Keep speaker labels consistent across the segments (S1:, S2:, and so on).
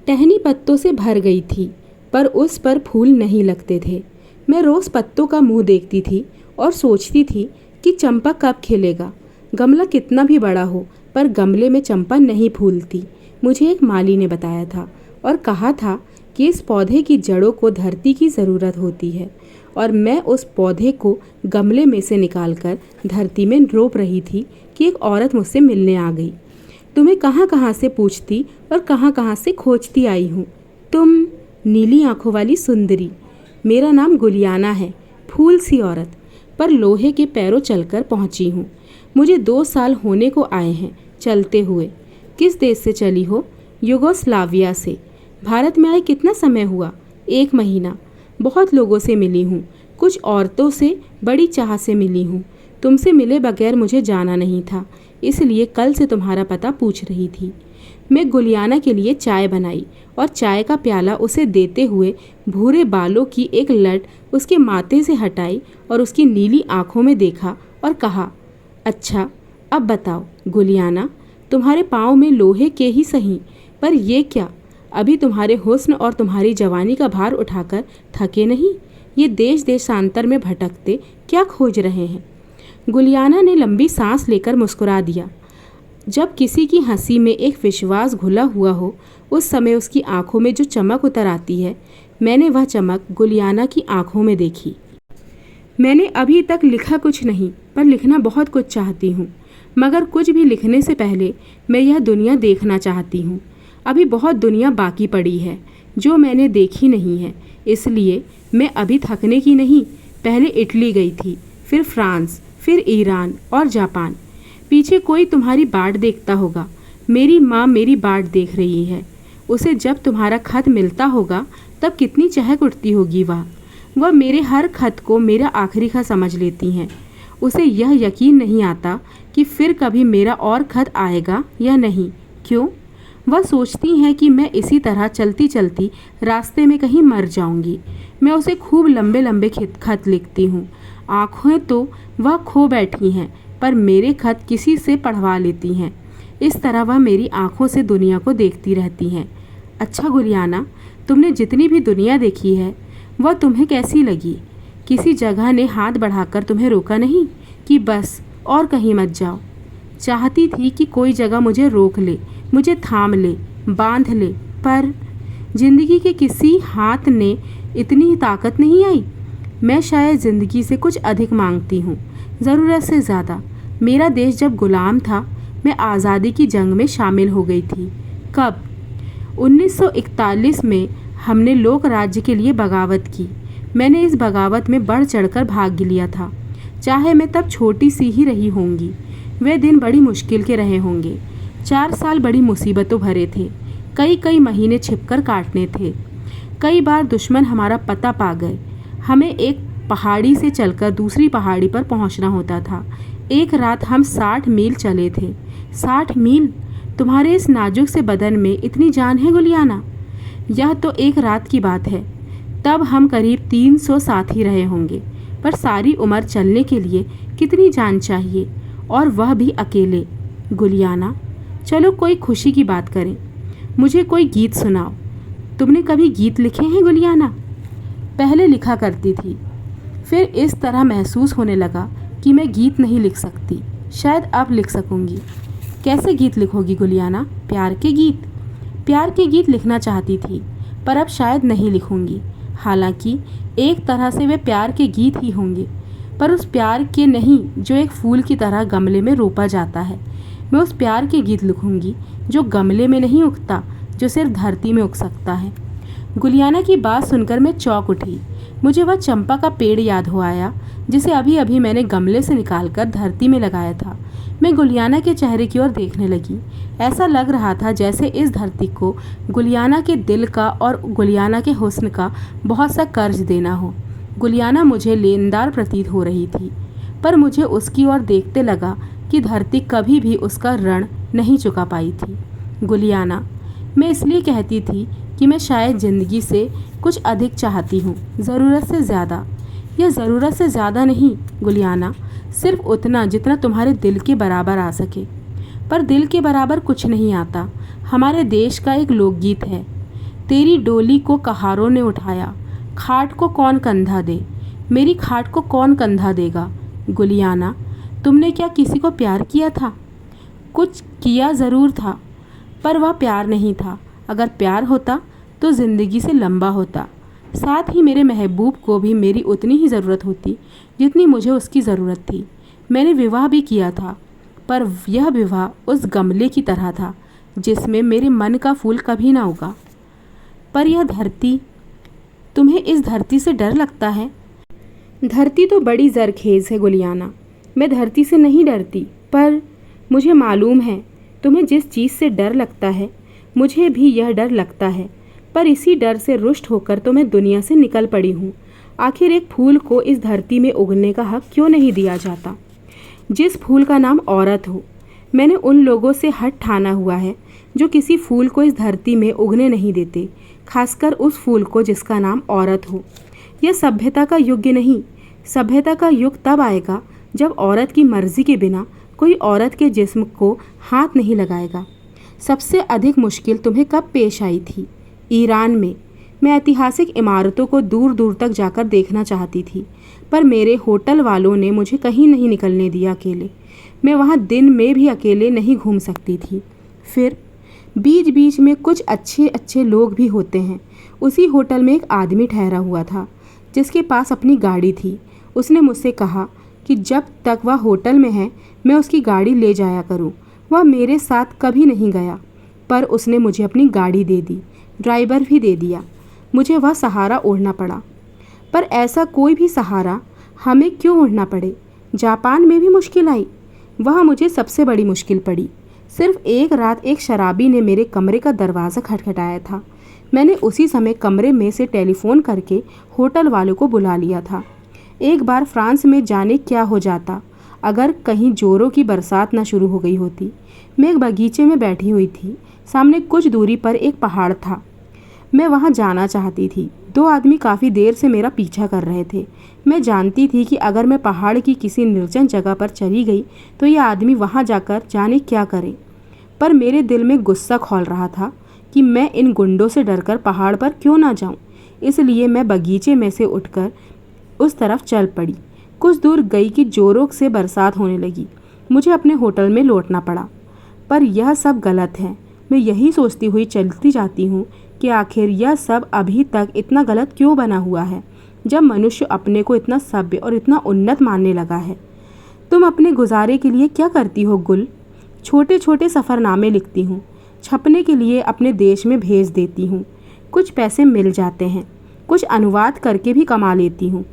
S1: टहनी पत्तों से भर गई थी, पर उस पर फूल नहीं लगते थे। मैं रोज़ पत्तों का मुंह देखती थी और सोचती थी कि चंपा कब खिलेगा। गमला कितना भी बड़ा हो, पर गमले में चंपा नहीं फूलती। मुझे एक माली ने बताया था और कहा था कि इस पौधे की जड़ों को धरती की ज़रूरत होती है, और मैं उस पौधे को गमले में से निकालकर धरती में रोप रही थी कि एक औरत मुझसे मिलने आ गई। तुम्हें कहाँ कहाँ से पूछती और कहाँ कहाँ से खोजती आई हूँ। तुम नीली आंखों वाली सुंदरी। मेरा नाम गुलियाना है, फूल सी औरत, पर लोहे के पैरों चलकर पहुँची हूँ। मुझे 2 साल होने को आए हैं चलते हुए। किस देश से चली हो? युगोस्लाविया से। भारत में आए कितना समय हुआ? 1 महीना। बहुत लोगों से मिली हूँ, कुछ औरतों से बड़ी चाह से मिली हूँ। तुमसे मिले बगैर मुझे जाना नहीं था, इसलिए कल से तुम्हारा पता पूछ रही थी। मैं गुलियाना के लिए चाय बनाई और चाय का प्याला उसे देते हुए भूरे बालों की एक लट उसके माथे से हटाई और उसकी नीली आंखों में देखा और कहा, अच्छा अब बताओ गुलियाना, तुम्हारे पाँव में लोहे के ही सही, पर ये क्या? अभी तुम्हारे हुस्न और तुम्हारी जवानी का भार उठाकर थके नहीं? ये देश देशांतर में भटकते क्या खोज रहे हैं? गुलियाना ने लंबी सांस लेकर मुस्कुरा दिया। जब किसी की हंसी में एक विश्वास घुला हुआ हो, उस समय उसकी आंखों में जो चमक उतर आती है, मैंने वह चमक गुलियाना की आंखों में देखी। मैंने अभी तक लिखा कुछ नहीं, पर लिखना बहुत कुछ चाहती हूँ। मगर कुछ भी लिखने से पहले मैं यह दुनिया देखना चाहती हूँ। अभी बहुत दुनिया बाकी पड़ी है जो मैंने देखी नहीं है, इसलिए मैं अभी थकने की नहीं। पहले इटली गई थी, फिर फ्रांस, फिर ईरान और जापान। पीछे कोई तुम्हारी बाट देखता होगा। मेरी माँ मेरी बाट देख रही है। उसे जब तुम्हारा खत मिलता होगा तब कितनी चहक उठती होगी। वह मेरे हर खत को मेरा आखिरी खत समझ लेती हैं। उसे यह यकीन नहीं आता कि फिर कभी मेरा और खत आएगा या नहीं। क्यों? वह सोचती हैं कि मैं इसी तरह चलती चलती रास्ते में कहीं मर जाऊंगी। मैं उसे खूब लंबे लंबे खत लिखती हूँ। आँखें तो वह खो बैठी हैं, पर मेरे खत किसी से पढ़वा लेती हैं। इस तरह वह मेरी आँखों से दुनिया को देखती रहती हैं। अच्छा गुलियाना, तुमने जितनी भी दुनिया देखी है वह तुम्हें कैसी लगी? किसी जगह ने हाथ बढ़ाकर तुम्हें रोका नहीं कि बस और कहीं मत जाओ? चाहती थी कि कोई जगह मुझे रोक ले, मुझे थाम ले, बांध ले, पर जिंदगी के किसी हाथ ने इतनी ताकत नहीं आई। मैं शायद ज़िंदगी से कुछ अधिक मांगती हूँ, ज़रूरत से ज़्यादा। मेरा देश जब गुलाम था, मैं आज़ादी की जंग में शामिल हो गई थी। कब? 1941 में हमने लोक राज्य के लिए बगावत की। मैंने इस बगावत में बढ़ चढ़कर भाग लिया था। चाहे मैं तब छोटी सी ही रही होंगी। वे दिन बड़ी मुश्किल के रहे होंगे। 4 साल बड़ी मुसीबतों भरे थे। कई महीने छिपकर काटने थे। कई बार दुश्मन हमारा पता पा गए। हमें एक पहाड़ी से चलकर दूसरी पहाड़ी पर पहुंचना होता था। एक रात हम 60 मील चले थे। 60 मील? तुम्हारे इस नाजुक से बदन में इतनी जान है गुलियाना? यह तो एक रात की बात है। तब हम करीब 300 साथी रहे होंगे, पर सारी उम्र चलने के लिए कितनी जान चाहिए, और वह भी अकेले। गुलियाना, चलो कोई खुशी की बात करें। मुझे कोई गीत सुनाओ। तुमने कभी गीत लिखे हैं गुलियाना? पहले लिखा करती थी, फिर इस तरह महसूस होने लगा कि मैं गीत नहीं लिख सकती। शायद अब लिख सकूंगी। कैसे गीत लिखोगी गुलियाना? प्यार के गीत? प्यार के गीत लिखना चाहती थी, पर अब शायद नहीं लिखूंगी। हालांकि एक तरह से वे प्यार के गीत ही होंगे, पर उस प्यार के नहीं जो एक फूल की तरह गमले में रोपा जाता है। मैं उस प्यार के गीत लिखूंगी जो गमले में नहीं उगता, जो सिर्फ धरती में उग सकता है। गुलियाना की बात सुनकर मैं चौंक उठी। मुझे वह चंपा का पेड़ याद हो आया जिसे अभी अभी मैंने गमले से निकालकर धरती में लगाया था। मैं गुलियाना के चेहरे की ओर देखने लगी। ऐसा लग रहा था जैसे इस धरती को गुलियाना के दिल का और गुलियाना के हुस्न का बहुत सा कर्ज देना हो। गुलियाना मुझे लेनदार प्रतीत हो रही थी, पर मुझे उसकी ओर देखते लगा कि धरती कभी भी उसका ऋण नहीं चुका पाई थी। गुलियाना, मैं इसलिए कहती थी कि मैं शायद ज़िंदगी से कुछ अधिक चाहती हूँ, ज़रूरत से ज़्यादा। यह ज़रूरत से ज़्यादा नहीं गुलियाना, सिर्फ उतना जितना तुम्हारे दिल के बराबर आ सके। पर दिल के बराबर कुछ नहीं आता। हमारे देश का एक लोकगीत है, तेरी डोली को कहारों ने उठाया, खाट को कौन कंधा दे, मेरी खाट को कौन कंधा देगा। गुलियाना, तुमने क्या किसी को प्यार किया था? कुछ किया ज़रूर था, पर वह प्यार नहीं था। अगर प्यार होता तो ज़िंदगी से लंबा होता। साथ ही मेरे महबूब को भी मेरी उतनी ही ज़रूरत होती जितनी मुझे उसकी ज़रूरत थी। मैंने विवाह भी किया था, पर यह विवाह उस गमले की तरह था जिसमें मेरे मन का फूल कभी ना उगा। पर यह धरती, तुम्हें इस धरती से डर लगता है? धरती तो बड़ी जरखेज़ है गुलियाना, मैं धरती से नहीं डरती, पर मुझे मालूम है तुम्हें जिस चीज़ से डर लगता है मुझे भी यह डर लगता है। पर इसी डर से रुष्ट होकर तो मैं दुनिया से निकल पड़ी हूँ। आखिर एक फूल को इस धरती में उगने का हक क्यों नहीं दिया जाता, जिस फूल का नाम औरत हो। मैंने उन लोगों से हट ठाना हुआ है जो किसी फूल को इस धरती में उगने नहीं देते, खासकर उस फूल को जिसका नाम औरत हो। यह सभ्यता का युग नहीं, सभ्यता का युग तब आएगा जब औरत की मर्जी के बिना कोई औरत के जिस्म को हाथ नहीं लगाएगा। सबसे अधिक मुश्किल तुम्हें कब पेश आई थी? ईरान में। मैं ऐतिहासिक इमारतों को दूर दूर तक जाकर देखना चाहती थी, पर मेरे होटल वालों ने मुझे कहीं नहीं निकलने दिया अकेले। मैं वहाँ दिन में भी अकेले नहीं घूम सकती थी। फिर बीच बीच में कुछ अच्छे अच्छे लोग भी होते हैं। उसी होटल में एक आदमी ठहरा हुआ था जिसके पास अपनी गाड़ी थी। उसने मुझसे कहा कि जब तक वह होटल में है मैं उसकी गाड़ी ले जाया करूं। वह मेरे साथ कभी नहीं गया, पर उसने मुझे अपनी गाड़ी दे दी, ड्राइवर भी दे दिया। मुझे वह सहारा ओढ़ना पड़ा, पर ऐसा कोई भी सहारा हमें क्यों ओढ़ना पड़े। जापान में भी मुश्किल आई, वह मुझे सबसे बड़ी मुश्किल पड़ी। सिर्फ एक रात एक शराबी ने मेरे कमरे का दरवाज़ा खटखटाया था। मैंने उसी समय कमरे में से टेलीफोन करके होटल वालों को बुला लिया था। एक बार फ्रांस में जाने क्या हो जाता अगर कहीं जोरों की बरसात न शुरू हो गई होती। मैं एक बगीचे में बैठी हुई थी, सामने कुछ दूरी पर एक पहाड़ था। मैं वहां जाना चाहती थी। दो आदमी काफ़ी देर से मेरा पीछा कर रहे थे। मैं जानती थी कि अगर मैं पहाड़ की किसी निर्जन जगह पर चली गई तो ये आदमी वहां जाकर जाने क्या करें। पर मेरे दिल में गुस्सा खौल रहा था कि मैं इन गुंडों से डरकर पहाड़ पर क्यों ना जाऊं। इसलिए मैं बगीचे में से उठकर उस तरफ चल पड़ी। कुछ दूर गई कि जोरों से बरसात होने लगी। मुझे अपने होटल में लौटना पड़ा। पर यह सब गलत है। मैं यही सोचती हुई चलती जाती हूँ कि आखिर यह सब अभी तक इतना गलत क्यों बना हुआ है, जब मनुष्य अपने को इतना सभ्य और इतना उन्नत मानने लगा है। तुम अपने गुजारे के लिए क्या करती हो गुल? छोटे छोटे सफ़रनामे लिखती हूँ, छपने के लिए अपने देश में भेज देती हूँ। कुछ पैसे मिल जाते हैं, कुछ अनुवाद करके भी कमा लेती हूँ।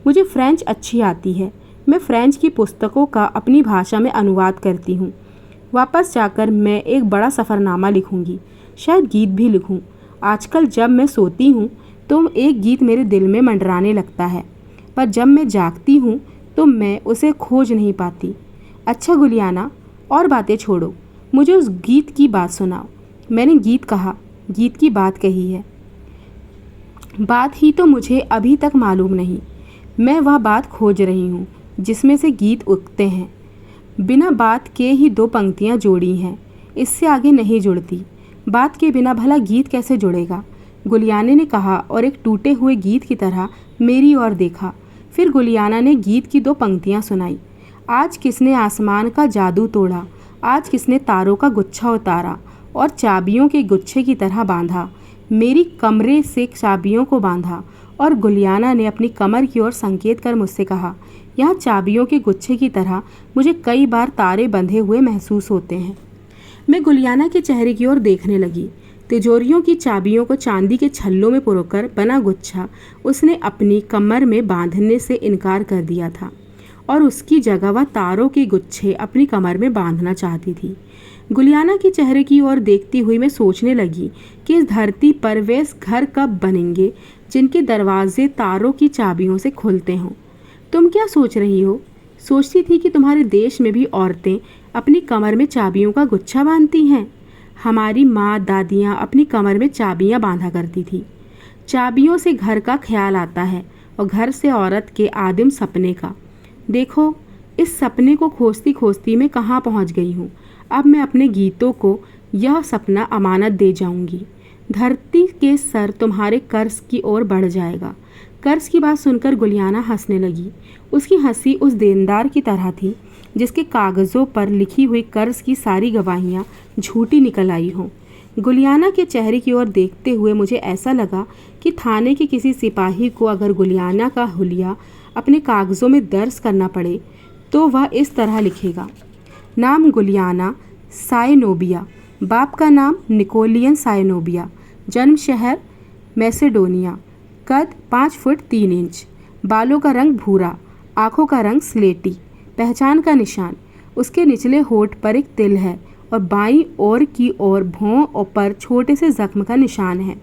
S1: मुझे फ्रेंच अच्छी आती है। मैं फ्रेंच की पुस्तकों का अपनी भाषा में अनुवाद करती हूँ। वापस जाकर मैं एक बड़ा सफ़रनामा लिखूँगी, शायद गीत भी लिखूँ। आजकल जब मैं सोती हूँ तो एक गीत मेरे दिल में मंडराने लगता है, पर जब मैं जागती हूँ तो मैं उसे खोज नहीं पाती। अच्छा गुलियाना, और बातें छोड़ो, मुझे उस गीत की बात सुनाओ। मैंने गीत कहा, गीत की बात कही है। बात ही तो मुझे अभी तक मालूम नहीं। मैं वह बात खोज रही हूँ जिसमें से गीत उगते हैं। बिना बात के ही दो पंक्तियाँ जोड़ी हैं, इससे आगे नहीं जुड़ती। बात के बिना भला गीत कैसे जुड़ेगा? गुलियाने ने कहा और एक टूटे हुए गीत की तरह मेरी ओर देखा। फिर गुलियाना ने गीत की दो पंक्तियाँ सुनाई। आज किसने आसमान का जादू तोड़ा, आज किसने तारों का गुच्छा उतारा और चाबियों के गुच्छे की तरह बांधा, मेरी कमरे से चाबियों को बांधा। और गुलियाना ने अपनी कमर की ओर संकेत कर मुझसे कहा, यहाँ चाबियों के गुच्छे की तरह मुझे कई बार तारे बंधे हुए महसूस होते हैं। मैं गुलियाना के चेहरे की ओर देखने लगी। तिजोरियों की चाबियों को चांदी के छल्लों में पुरोकर बना गुच्छा उसने अपनी कमर में बांधने से इनकार कर दिया था और उसकी जगह वह तारों के गुच्छे अपनी कमर में बांधना चाहती थी। गुलियाना के चेहरे की ओर देखती हुई मैं सोचने लगी कि इस धरती पर वे घर कब बनेंगे जिनके दरवाजे तारों की चाबियों से खुलते हों। तुम क्या सोच रही हो? सोचती थी कि तुम्हारे देश में भी औरतें अपनी कमर में चाबियों का गुच्छा बांधती हैं। हमारी माँ दादियाँ अपनी कमर में चाबियाँ बांधा करती थी। चाबियों से घर का ख्याल आता है और घर से औरत के आदिम सपने का। देखो, इस सपने को खोजती खोजती मैं कहाँ पहुँच गई हूँ। अब मैं अपने गीतों को यह सपना अमानत दे जाऊँगी। धरती के सर तुम्हारे कर्ज की ओर बढ़ जाएगा। कर्ज की बात सुनकर गुलियाना हंसने लगी। उसकी हंसी उस देनदार की तरह थी जिसके कागज़ों पर लिखी हुई कर्ज की सारी गवाहियाँ झूठी निकल आई हों। गुलियाना के चेहरे की ओर देखते हुए मुझे ऐसा लगा कि थाने के किसी सिपाही को अगर गुलियाना का हुलिया अपने कागज़ों में दर्ज करना पड़े तो वह इस तरह लिखेगा: नाम गुलियाना साइनोबिया, बाप का नाम निकोलियन साइनोबिया, जन्म शहर मैसेडोनिया, कद 5 फुट 3 इंच, बालों का रंग भूरा, आँखों का रंग स्लेटी, पहचान का निशान, उसके निचले होठ पर एक तिल है और बाईं ओर की ओर भौं पर छोटे से जख्म का निशान है।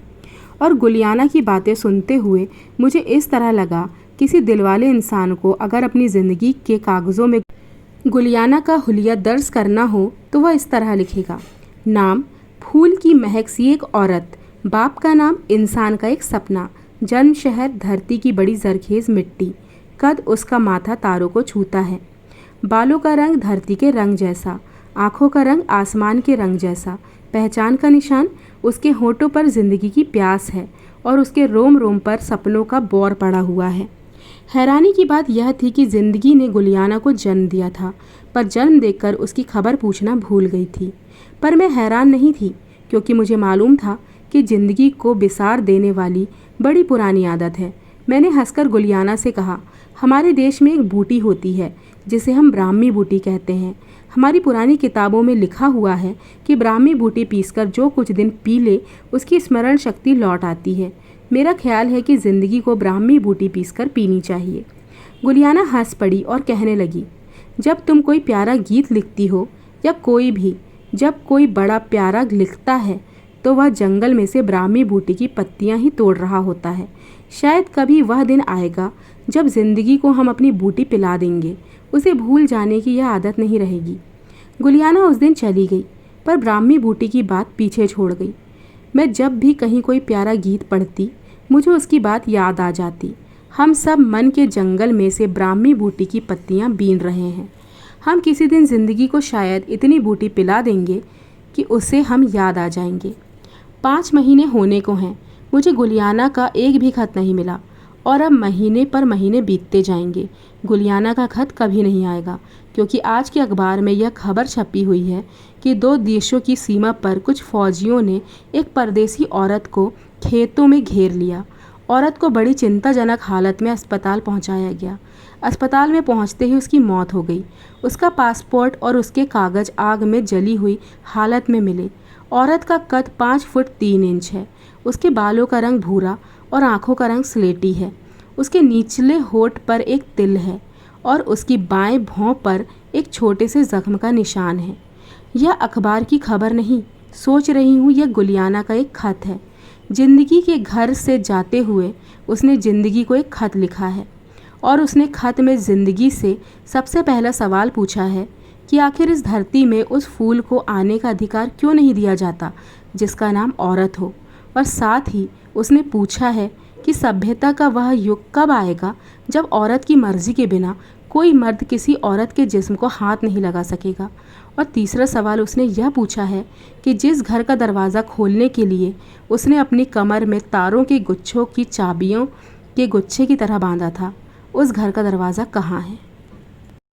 S1: और गुलियाना की बातें सुनते हुए मुझे इस तरह लगा किसी दिलवाले इंसान को अगर अपनी ज़िंदगी के कागज़ों में गुलियाना का हुलिया दर्ज करना हो तो वह इस तरह लिखेगा: नाम फूल की महक सी एक औरत, बाप का नाम इंसान का एक सपना, जन्म शहर धरती की बड़ी जरखेज़ मिट्टी, कद उसका माथा तारों को छूता है, बालों का रंग धरती के रंग जैसा, आँखों का रंग आसमान के रंग जैसा, पहचान का निशान उसके होठों पर ज़िंदगी की प्यास है और उसके रोम रोम पर सपनों का बौर पड़ा हुआ है। हैरानी की बात यह थी कि ज़िंदगी ने गुलियाना को जन्म दिया था, पर जन्म देकर उसकी खबर पूछना भूल गई थी। पर मैं हैरान नहीं थी, क्योंकि मुझे मालूम था कि ज़िंदगी को बिसार देने वाली बड़ी पुरानी आदत है। मैंने हंसकर गुलियाना से कहा, हमारे देश में एक बूटी होती है जिसे हम ब्राह्मी बूटी कहते हैं। हमारी पुरानी किताबों में लिखा हुआ है कि ब्राह्मी बूटी पीसकर जो कुछ दिन पी ले उसकी स्मरण शक्ति लौट आती है। मेरा ख्याल है कि ज़िंदगी को ब्राह्मी बूटी पीसकर पीनी चाहिए। गुलियाना हंस पड़ी और कहने लगी, जब तुम कोई प्यारा गीत लिखती हो या कोई भी जब कोई बड़ा प्यारा लिखता है तो वह जंगल में से ब्राह्मी बूटी की पत्तियां ही तोड़ रहा होता है। शायद कभी वह दिन आएगा जब ज़िंदगी को हम अपनी बूटी पिला देंगे, उसे भूल जाने की यह आदत नहीं रहेगी। गुलियाना उस दिन चली गई, पर ब्राह्मी बूटी की बात पीछे छोड़ गई। मैं जब भी कहीं कोई प्यारा गीत पढ़ती मुझे उसकी बात याद आ जाती। हम सब मन के जंगल में से ब्राह्मी बूटी की पत्तियां बीन रहे हैं। हम किसी दिन ज़िंदगी को शायद इतनी बूटी पिला देंगे कि उसे हम याद आ जाएंगे। 5 महीने होने को हैं, मुझे गुलियाना का एक भी खत नहीं मिला और अब महीने पर महीने बीतते जाएंगे। गुलियाना का खत कभी नहीं आएगा, क्योंकि आज के अखबार में यह खबर छपी हुई है कि 2 देशों की सीमा पर कुछ फौजियों ने एक परदेसी औरत को खेतों में घेर लिया। औरत को बड़ी चिंताजनक हालत में अस्पताल पहुंचाया गया। अस्पताल में पहुंचते ही उसकी मौत हो गई। उसका पासपोर्ट और उसके कागज़ आग में जली हुई हालत में मिले। औरत का कद 5 फुट 3 इंच है। उसके बालों का रंग भूरा और आँखों का रंग स्लेटी है। उसके निचले होठ पर एक तिल है और उसकी बाएं भौं पर एक छोटे से जख्म का निशान है। यह अखबार की खबर नहीं, सोच रही हूँ यह गुलियाना का एक खत है। जिंदगी के घर से जाते हुए उसने ज़िंदगी को एक खत लिखा है और उसने खत में ज़िंदगी से सबसे पहला सवाल पूछा है कि आखिर इस धरती में उस फूल को आने का अधिकार क्यों नहीं दिया जाता जिसका नाम औरत हो। और साथ ही उसने पूछा है कि सभ्यता का वह युग कब आएगा जब औरत की मर्जी के बिना कोई मर्द किसी औरत के जिस्म को हाथ नहीं लगा सकेगा। और तीसरा सवाल उसने यह पूछा है कि जिस घर का दरवाज़ा खोलने के लिए उसने अपनी कमर में तारों के गुच्छों की चाबियों के गुच्छे की तरह बांधा था, उस घर का दरवाज़ा कहाँ है।